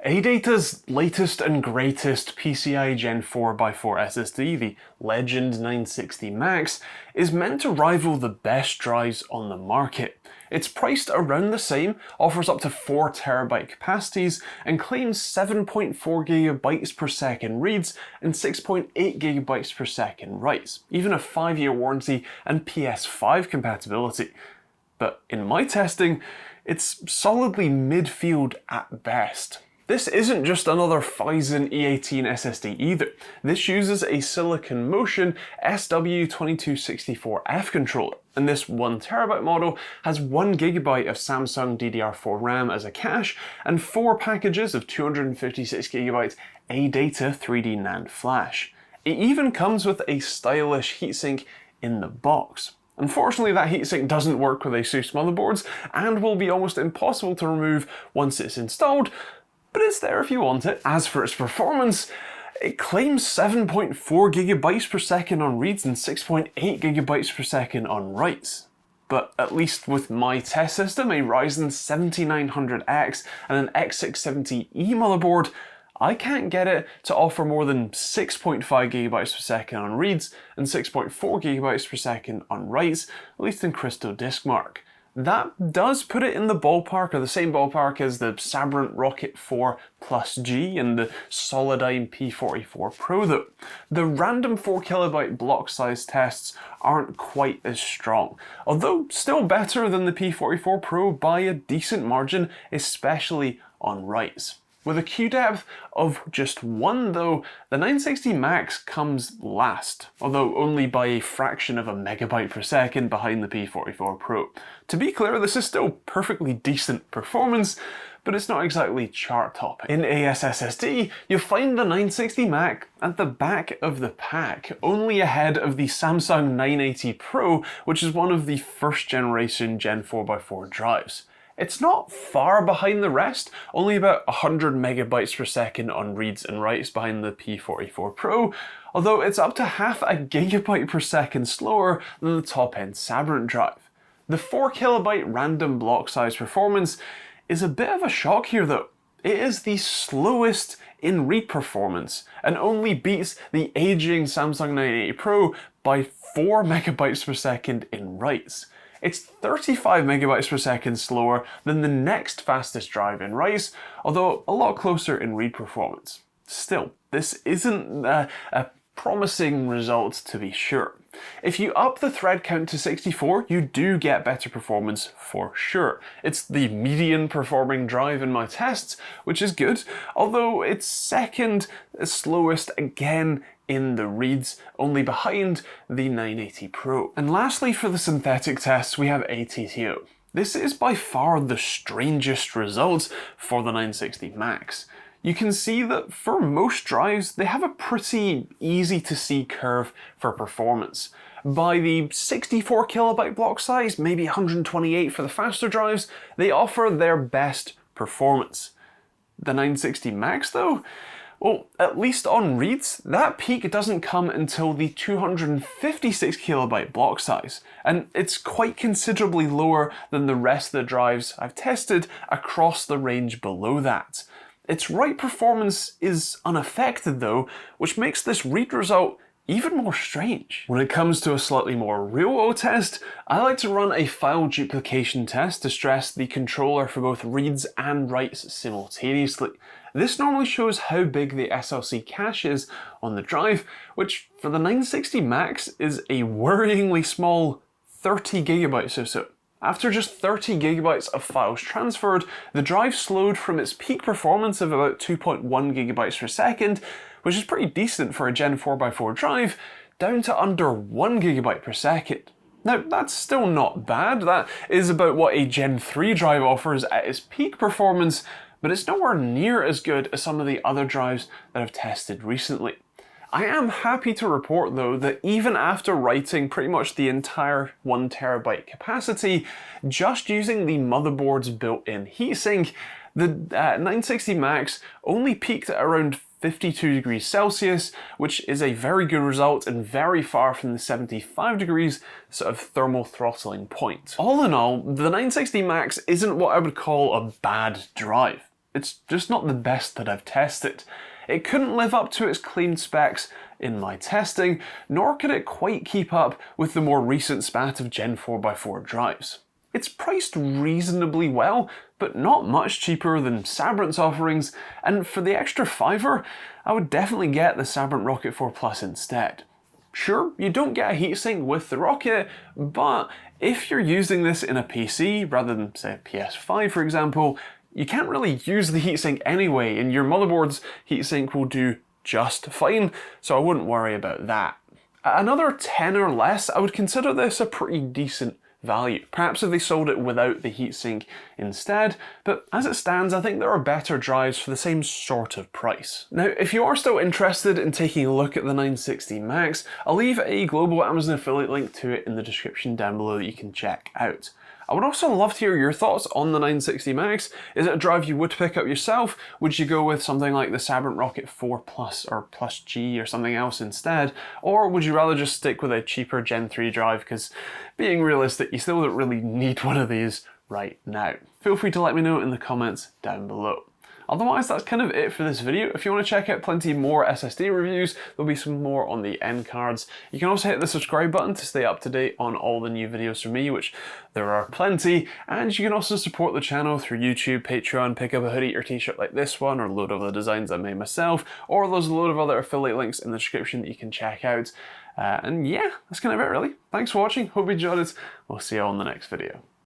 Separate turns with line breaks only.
ADATA's latest and greatest PCIe Gen4x4 SSD, the Legend 960 Max, is meant to rival the best drives on the market. It's priced around the same, offers up to 4TB capacities, and claims 7.4GB per second reads and 6.8GB per second writes, even a 5-year warranty and PS5 compatibility. But in my testing, it's solidly midfield at best. This isn't just another Phison E18 SSD either. This uses a Silicon Motion SW2264F controller, and this 1TB model has 1GB of Samsung DDR4 RAM as a cache and 4 packages of 256GB ADATA 3D NAND flash. It even comes with a stylish heatsink in the box. Unfortunately, that heatsink doesn't work with ASUS motherboards and will be almost impossible to remove once it's installed, but it's there if you want it. As for its performance, it claims 7.4GB per second on reads and 6.8GB per second on writes. But at least with my test system, a Ryzen 7900X and an X670E motherboard, I can't get it to offer more than 6.5GB per second on reads and 6.4GB per second on writes, at least in Crystal Diskmark. That does put it in the ballpark, or the same ballpark as the Sabrent Rocket 4 Plus G and the Solidigm P44 Pro though. The random 4KB block size tests aren't quite as strong, although still better than the P44 Pro by a decent margin, especially on writes. With a queue depth of just 1 though, the 960 Max comes last, although only by a fraction of a megabyte per second behind the P44 Pro. To be clear, this is still perfectly decent performance, but it's not exactly chart-topping. In ASSSD, you'll find the 960 Mac at the back of the pack, only ahead of the Samsung 980 Pro, which is one of the first generation Gen 4x4 drives. It's not far behind the rest, only about 100 megabytes per second on reads and writes behind the P44 Pro, although it's up to half a gigabyte per second slower than the top-end Sabrent drive. The 4KB random block size performance is a bit of a shock here though. It is the slowest in read performance and only beats the aging Samsung 980 Pro by 4 megabytes per second in writes. It's 35 megabytes per second slower than the next fastest drive in writes, although a lot closer in read performance. Still, this isn't a promising result to be sure. If you up the thread count to 64, you do get better performance for sure. It's the median performing drive in my tests, which is good, although it's second slowest again in the reads, only behind the 980 Pro. And lastly, for the synthetic tests, we have ATTO. This is by far the strangest results for the 960 Max. You can see that for most drives, they have a pretty easy to see curve for performance. By the 64KB block size, maybe 128 for the faster drives, they offer their best performance. The 960 Max though? Well, at least on reads, that peak doesn't come until the 256KB block size, and it's quite considerably lower than the rest of the drives I've tested across the range below that. Its write performance is unaffected though, which makes this read result even more strange. When it comes to a slightly more real-world test, I like to run a file duplication test to stress the controller for both reads and writes simultaneously. This normally shows how big the SLC cache is on the drive, which for the 960 Max is a worryingly small 30GB or so. After just 30GB of files transferred, the drive slowed from its peak performance of about 2.1GB per second, which is pretty decent for a Gen 4x4 drive, down to under 1GB per second. Now, that's still not bad. That is about what a Gen 3 drive offers at its peak performance, but it's nowhere near as good as some of the other drives that I've tested recently. I am happy to report though that even after writing pretty much the entire 1TB capacity, just using the motherboard's built-in heatsink, the 960 Max only peaked at around 52 degrees Celsius, which is a very good result and very far from the 75 degrees sort of thermal throttling point. All in all, the 960 Max isn't what I would call a bad drive. it's just not the best that I've tested. It couldn't live up to its claimed specs in my testing, nor could it quite keep up with the more recent spat of Gen 4x4 drives. It's priced reasonably well, but not much cheaper than Sabrent's offerings, and for the extra $5, I would definitely get the Sabrent Rocket 4 Plus instead. Sure, you don't get a heatsink with the Rocket, but if you're using this in a PC rather than, say, a PS5 for example, you can't really use the heatsink anyway, and your motherboard's heatsink will do just fine, so I wouldn't worry about that. At another 10 or less, I would consider this a pretty decent value. Perhaps if they sold it without the heatsink instead, but as it stands, I think there are better drives for the same sort of price. Now, if you are still interested in taking a look at the 960 Max, I'll leave a global Amazon affiliate link to it in the description down below that you can check out. I would also love to hear your thoughts on the 960 Max. Is it a drive you would pick up yourself? Would you go with something like the Sabrent Rocket 4 Plus or Plus G or something else instead? Or would you rather just stick with a cheaper Gen 3 drive? Because being realistic, you still don't really need one of these right now. Feel free to let me know in the comments down below. Otherwise, that's kind of it for this video. If you want to check out plenty more SSD reviews, there'll be some more on the end cards. You can also hit the subscribe button to stay up to date on all the new videos from me, which there are plenty. And you can also support the channel through YouTube, Patreon, pick up a hoodie or t-shirt like this one, or a load of the designs I made myself, or there's a load of other affiliate links in the description that you can check out. And yeah, that's kind of it really. Thanks for watching, hope you enjoyed it. We'll see you all in the next video.